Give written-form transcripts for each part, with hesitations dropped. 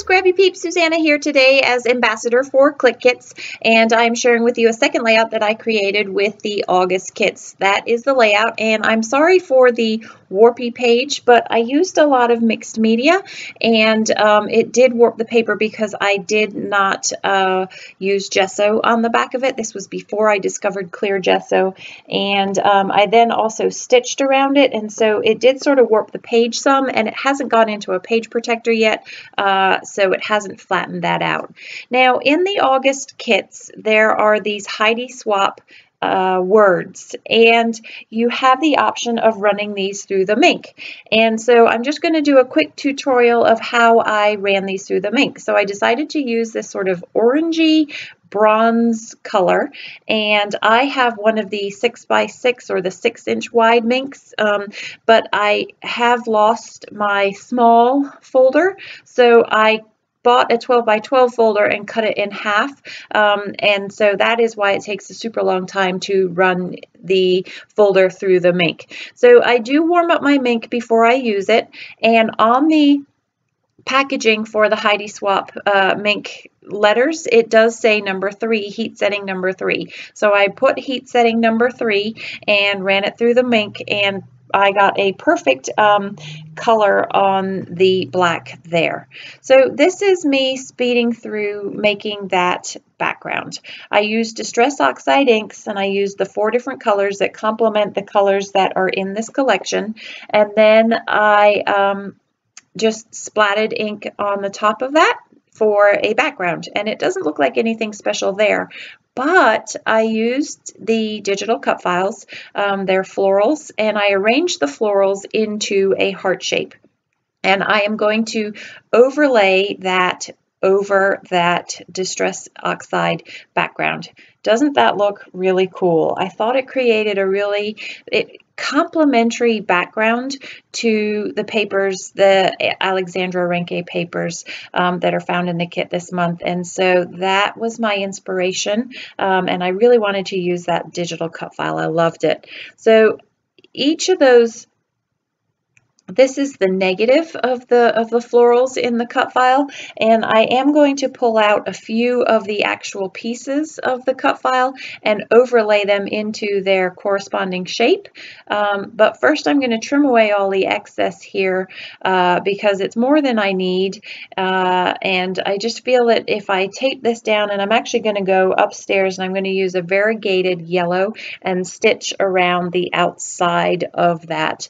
Scrappy Peeps, Suzanna here today as ambassador for Clique Kits, and I'm sharing with you a second layout that I created with the August kits. That is the layout, and I'm sorry for the warpy page, but I used a lot of mixed media, and it did warp the paper because I did not use gesso on the back of it. This was before I discovered clear gesso, and I then also stitched around it, and so it did sort of warp the page some, and it hasn't gone into a page protector yet. So it hasn't flattened that out. Now in the August kits, there are these Heidi Swap words, and you have the option of running these through the Minc. And so I'm just going to do a quick tutorial of how I ran these through the Minc. So I decided to use this sort of orangey bronze color, and I have one of the 6x6 or the 6-inch wide Mincs, but I have lost my small folder, so I bought a 12x12 folder and cut it in half, and so that is why it takes a super long time to run the folder through the Minc. So I do warm up my Minc before I use it, and on the packaging for the Heidi Swap Minc letters, it does say number 3, heat setting number 3. So I put heat setting number 3 and ran it through the Minc, and I got a perfect color on the black there. So this is me speeding through making that background. I used Distress Oxide inks, and I used the 4 different colors that complement the colors that are in this collection, and then I just splatted ink on the top of that for a background, and it doesn't look like anything special there, but I used the digital cut files, they're florals, and I arranged the florals into a heart shape, and I am going to overlay that over that Distress Oxide background. Doesn't that look really cool? I thought it created a really complementary background to the papers, the Alexandra Renke papers that are found in the kit this month, and so that was my inspiration, and I really wanted to use that digital cut file. I loved it. So each of those, this is the negative of the florals in the cut file, and I am going to pull out a few of the actual pieces of the cut file and overlay them into their corresponding shape. But first I'm going to trim away all the excess here because it's more than I need, and I just feel that if I tape this down, and I'm actually going to go upstairs and I'm going to use a variegated yellow and stitch around the outside of that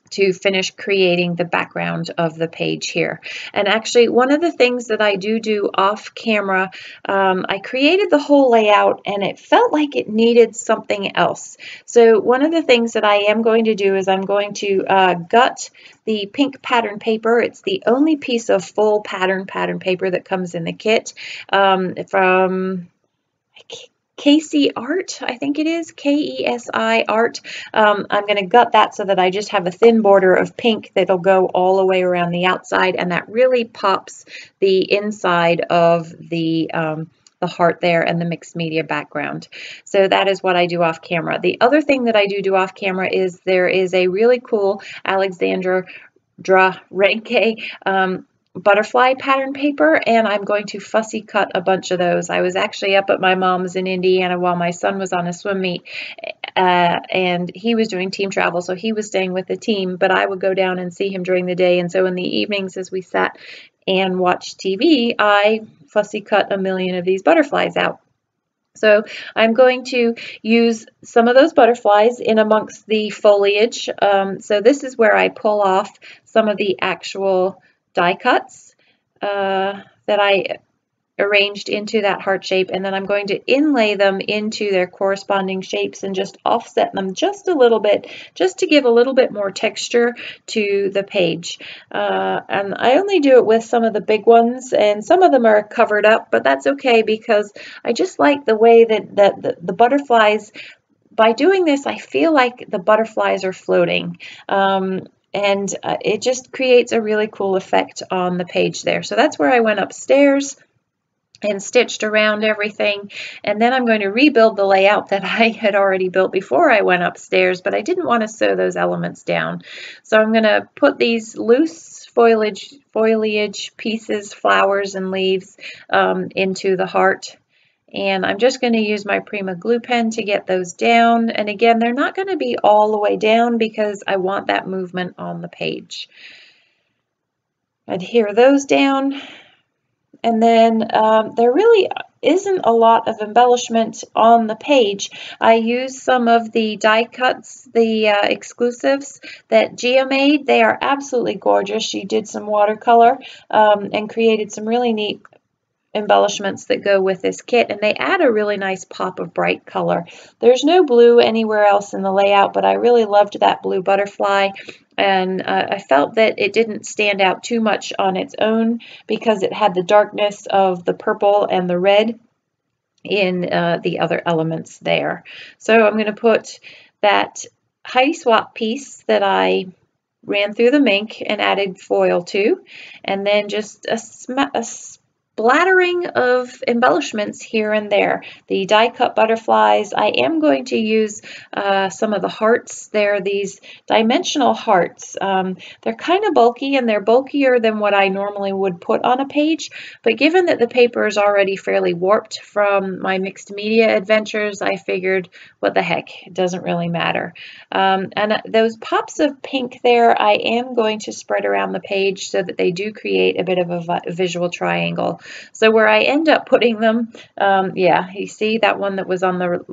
to finish creating the background of the page here. And actually, one of the things that I do off camera, I created the whole layout and it felt like it needed something else. So one of the things that I am going to do is I'm going to gut the pink pattern paper. It's the only piece of full pattern paper that comes in the kit from Kesi Art, I think it is, Kesi Art. I'm going to gut that so that I just have a thin border of pink that'll go all the way around the outside, and that really pops the inside of the heart there and the mixed media background. So that is what I do off camera. The other thing that I do off camera is there is a really cool Alexandra Renke butterfly pattern paper, and I'm going to fussy cut a bunch of those. I was actually up at my mom's in Indiana while my son was on a swim meet, and he was doing team travel, so he was staying with the team, but I would go down and see him during the day, and so in the evenings as we sat and watched TV, I fussy cut a million of these butterflies out. So I'm going to use some of those butterflies in amongst the foliage. So this is where I pull off some of the actual die cuts that I arranged into that heart shape, and then I'm going to inlay them into their corresponding shapes and just offset them just a little bit, just to give a little bit more texture to the page. And I only do it with some of the big ones, and some of them are covered up, but that's okay because I just like the way that the butterflies, by doing this, I feel like the butterflies are floating. And it just creates a really cool effect on the page there. So that's where I went upstairs and stitched around everything, and then I'm going to rebuild the layout that I had already built before I went upstairs, but I didn't want to sew those elements down. So I'm going to put these loose foliage pieces, flowers and leaves into the heart. And I'm just going to use my Prima glue pen to get those down. And again, they're not going to be all the way down because I want that movement on the page. Adhere those down. And then there really isn't a lot of embellishment on the page. I used some of the die cuts, the exclusives that Gia made. They are absolutely gorgeous. She did some watercolor and created some really neat embellishments that go with this kit, and they add a really nice pop of bright color. There's no blue anywhere else in the layout, but I really loved that blue butterfly, and I felt that it didn't stand out too much on its own because it had the darkness of the purple and the red in the other elements there. So I'm going to put that Heidi Swap piece that I ran through the Minc and added foil to, and then just a splattering of embellishments here and there. The die cut butterflies, I am going to use some of the hearts. They're these dimensional hearts. They're kind of bulky, and they're bulkier than what I normally would put on a page, but given that the paper is already fairly warped from my mixed media adventures, I figured, what the heck, it doesn't really matter. And those pops of pink there, I am going to spread around the page so that they do create a bit of a visual triangle. So where I end up putting them, yeah, you see that one that was on the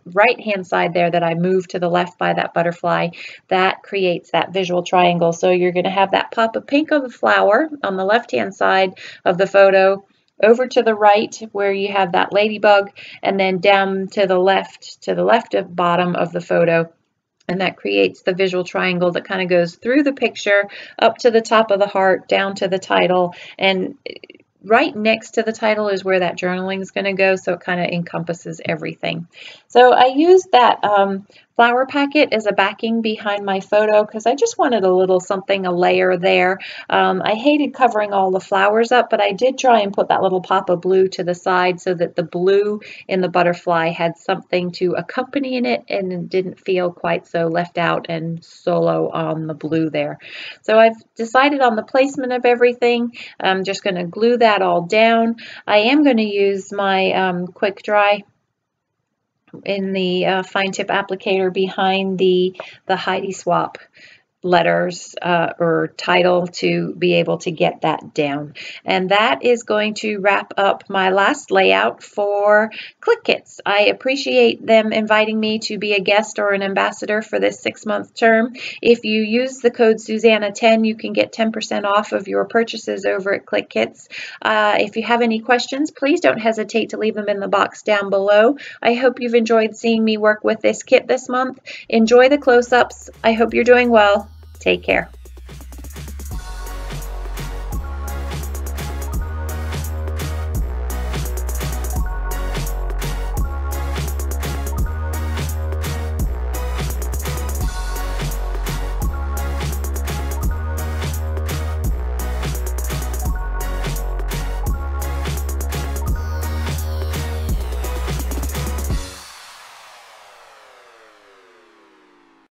right hand side there that I moved to the left by that butterfly, that creates that visual triangle. So you're going to have that pop of pink of the flower on the left hand side of the photo, over to the right where you have that ladybug, and then down to the left of bottom of the photo. And that creates the visual triangle that kind of goes through the picture, up to the top of the heart, down to the title, and right next to the title is where that journaling is going to go, so it kind of encompasses everything. So I used that flower packet as a backing behind my photo because I just wanted a little something, a layer there. I hated covering all the flowers up, but I did try and put that little pop of blue to the side so that the blue in the butterfly had something to accompany in it and it didn't feel quite so left out and solo on the blue there. So I've decided on the placement of everything. I'm just going to glue that all down. I am going to use my quick dry in the fine tip applicator behind the Heidi Swap letters or title to be able to get that down. And that is going to wrap up my last layout for Clique Kits. I appreciate them inviting me to be a guest or an ambassador for this 6-month term. If you use the code Suzanna10, you can get 10% off of your purchases over at Clique Kits. If you have any questions, please don't hesitate to leave them in the box down below. I hope you've enjoyed seeing me work with this kit this month. Enjoy the close-ups. I hope you're doing well. Take care.